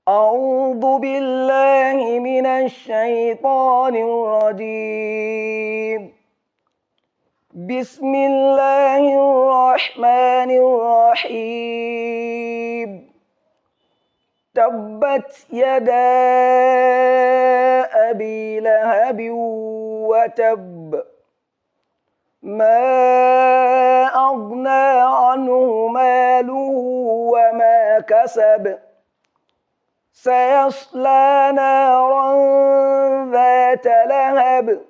أعوذ بالله من الشيطان الرجيم. بسم الله الرحمن الرحيم. تبت يدا أبي لهب وتب، ما أغنى عنه ماله وما كسب، سيصلى نارا ذات لهب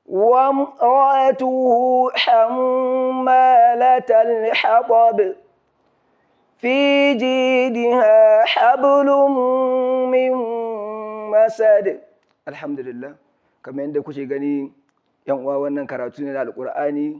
وامرأته حمالة الحطب في جيدها حبل من مسد. الحمد لله. kamar yadda kuke gani yan uwa, wannan karatu ne na alkur'ani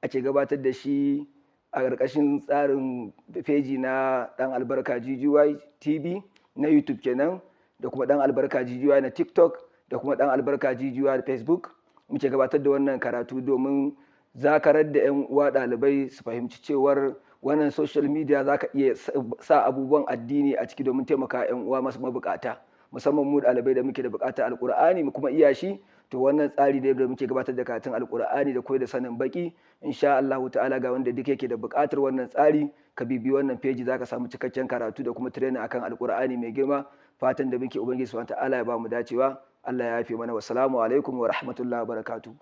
ake gabatar da shi a ƙarƙashin tsarin feji na ɗan albarka GGY TV na YouTube kenan, da kuma ɗan albarka GGY na TikTok, da kuma ɗan albarka GGY na Facebook. Muke gabatar da wannan karatu domin zakarar da 'yan uwa ɗalibai su fahimci cewar wannan social media za ka iya sa abubuwan addini a ciki domin taimaka 'yan uwa masu mabukata, musamman mu ɗalibai da muke da buƙatar alkur'ani mu kuma iya shi. To wannan tsari ne da muke gabatar da karatun alkur'ani da koyar da sanin baki. Insha Allah ta'ala ga wanda duk yake da buƙatar wannan tsari, ka bibi wannan feji zaka samu cikakken karatu da kuma training akan alkur'ani mai girma. Fatan da muke ubangiji subhanahu ta'ala ya ba mu dacewa. Allah ya yafe mana. Wassalamu alaikum wa rahmatullahi wa barakatuh.